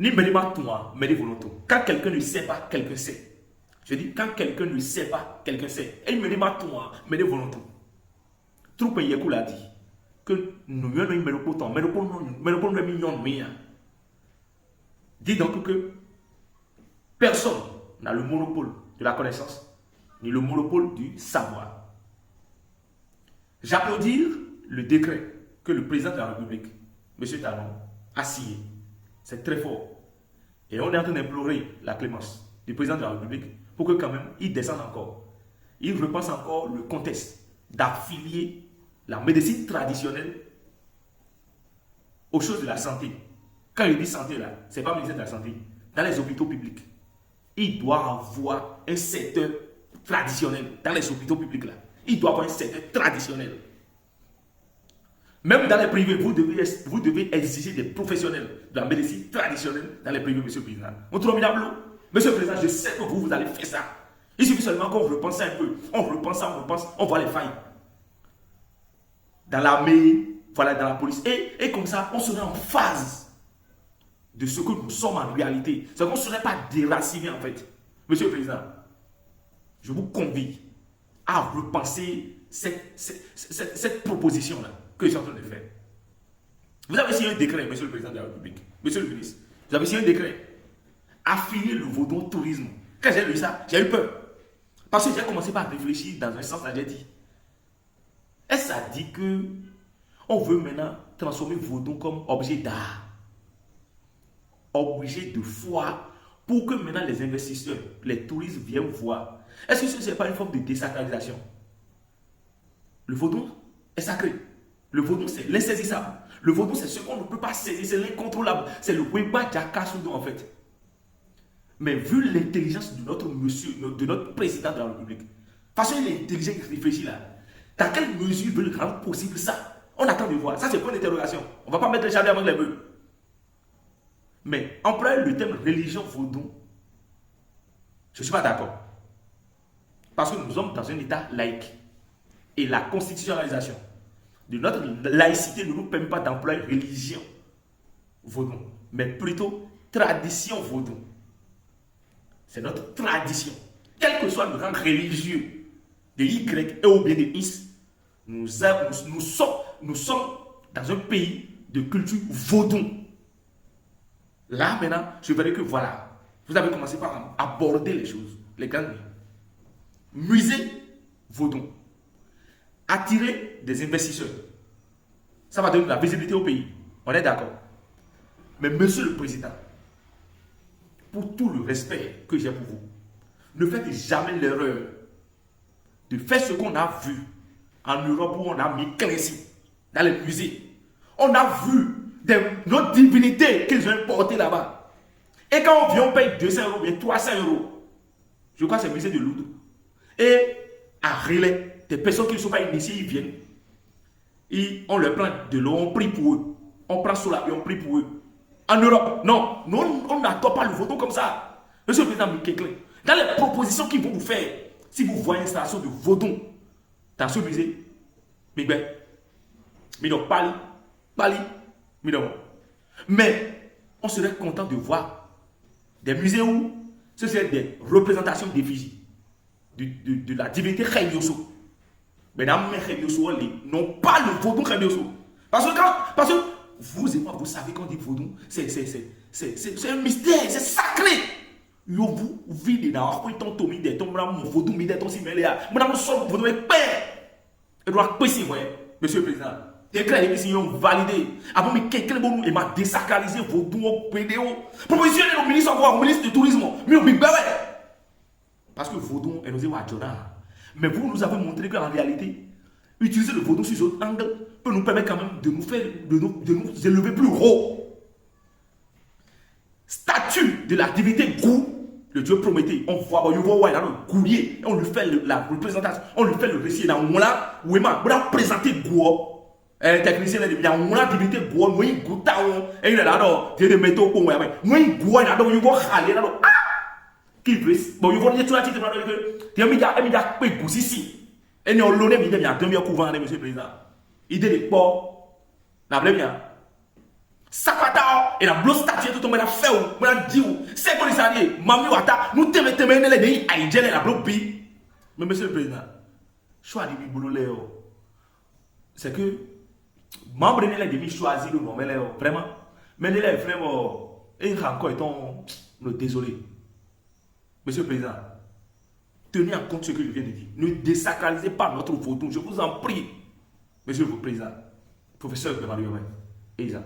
Ni Médima toi, mais volontaires. Quand quelqu'un ne sait pas, quelqu'un sait. Je dis, quand quelqu'un ne sait pas, quelqu'un sait. Et Médima toi, mais volontaires. Tout pays a dit que nous avons une mélopoton, mélopoton de millions de millions. Dit donc que personne n'a le monopole de la connaissance, ni le monopole du savoir. J'applaudis le décret que le président de la République, M. Talon, a signé. C'est très fort. Et on est en train d'implorer la clémence du président de la République pour que quand même il descende encore. Il repense encore le contexte d'affilier la médecine traditionnelle aux choses de la santé. Quand il dit santé là, ce n'est pas ministère de la santé. Dans les hôpitaux publics, il doit avoir un secteur traditionnel dans les hôpitaux publics là. Il doit avoir un secteur traditionnel. Même dans les privés, vous devez exiger des professionnels de la médecine traditionnelle dans les privés, monsieur le président. Monsieur le président, je sais que vous allez faire ça. Il suffit seulement qu'on repense un peu. On repense, on voit les failles. Dans l'armée, voilà, dans la police. Et comme ça, on serait en phase de ce que nous sommes en réalité. C'est qu'on ne serait pas déraciné en fait. Monsieur le président, je vous convie à repenser cette proposition-là que je suis en train de faire. Vous avez signé un décret, monsieur le président de la République, monsieur le ministre, vous avez signé un décret, affilier le vaudou au tourisme. Quand j'ai lu ça, j'ai eu peur. Parce que j'ai commencé par réfléchir dans un sens, là, j'ai dit, est-ce que ça dit que on veut maintenant transformer vaudou comme objet d'art, objet de foi, pour que maintenant les investisseurs, les touristes viennent voir. Est-ce que ce n'est pas une forme de désacralisation? Le vaudou est sacré. Le vaudou, c'est l'insaisissable. Le vaudou, c'est ce qu'on ne peut pas saisir, c'est l'incontrôlable. C'est le Weba Djakasudo en fait. Mais vu l'intelligence de notre monsieur, de notre président de la République, parce qu'il est intelligent, il réfléchit là, dans quelle mesure il veut rendre possible ça? On attend de voir. Ça, c'est pas une interrogation. On ne va pas mettre les jardins avec les bœufs. Mais employer le terme religion vaudou, je ne suis pas d'accord. Parce que nous sommes dans un état laïque. Et la constitutionnalisation de notre laïcité ne nous permet pas d'employer religion vaudou, mais plutôt tradition vaudou. C'est notre tradition. Quel que soit le rang religieux de Y et ou bien de X, nous sommes dans un pays de culture vaudou. Là, maintenant, je verrai que voilà, vous avez commencé par aborder les choses, les grandes lignes. Musée vaudou. Attirer des investisseurs. Ça va donner de la visibilité au pays. On est d'accord. Mais monsieur le président, pour tout le respect que j'ai pour vous, ne faites jamais l'erreur de faire ce qu'on a vu en Europe où on a mis classique dans les musées. On a vu nos divinités qu'ils ont importées là-bas. Et quand on vient, on paye 200 euros, bien 300 euros. Je crois que c'est le musée de Lourdes. Et à Relais, des personnes qui ne sont pas initiées, ils viennent. Et on leur prend de l'eau, on prie pour eux. On prend cela et on prie pour eux. En Europe, non, nous, on n'attend pas le vaudou comme ça. Monsieur le président Mikeklin, dans les propositions qu'ils vont vous faire, si vous voyez une installation de vaudou dans ce musée, mais on serait content de voir des musées où ce serait des représentations d'effigies de la divinité Khenyoso. Mesdames, non pas le vaudou Khenyoso. Parce que vous et moi, vous savez qu'on dit vaudou, c'est un mystère, c'est sacré. Vous vivez dans le temps, vaudou, monsieur le président. Déclaré qu'ils ont validé. Avant, mais quelqu'un m'a désacralisé vaudou au PDO. Proposition au ministre du tourisme. Mais au Big Bang. Parce que vaudou est nos Wadjona. Mais vous nous avez montré qu'en réalité, utiliser le vaudou sur cet angle peut nous permettre quand même de nous élever plus haut. Statue de la divinité Gou, le Dieu Prométhée. On voit dans le courrier, on lui fait la représentation, on lui fait le récit dans le là, où il m'a présenté Gou. Technicien il y a une divinité Gou, nous y goûtons, et il est là, Dieu de métaux pour moi. Nous y Gou, il y a donc, il va aller là, qui veut, bon, il va dire tout la titre, il y a peu de ici. Et nous, l'on est bien, 2000 couvents, monsieur le président. Il dit les ports, la blé bien. Sakata et la blouse statue tout le monde a fait ou on a dit ou c'est quoi ça dit mami wata nous te mettons les pays haïtiens la blouse bi mais monsieur le président choix de boulot c'est que membre de l'Académie choisit le moment vraiment mais les vraiment et encore étant désolé monsieur le président tenez en compte ce que je viens de dire ne désacralisez pas notre photo je vous en prie monsieur le président professeur Bernard Yomé et ça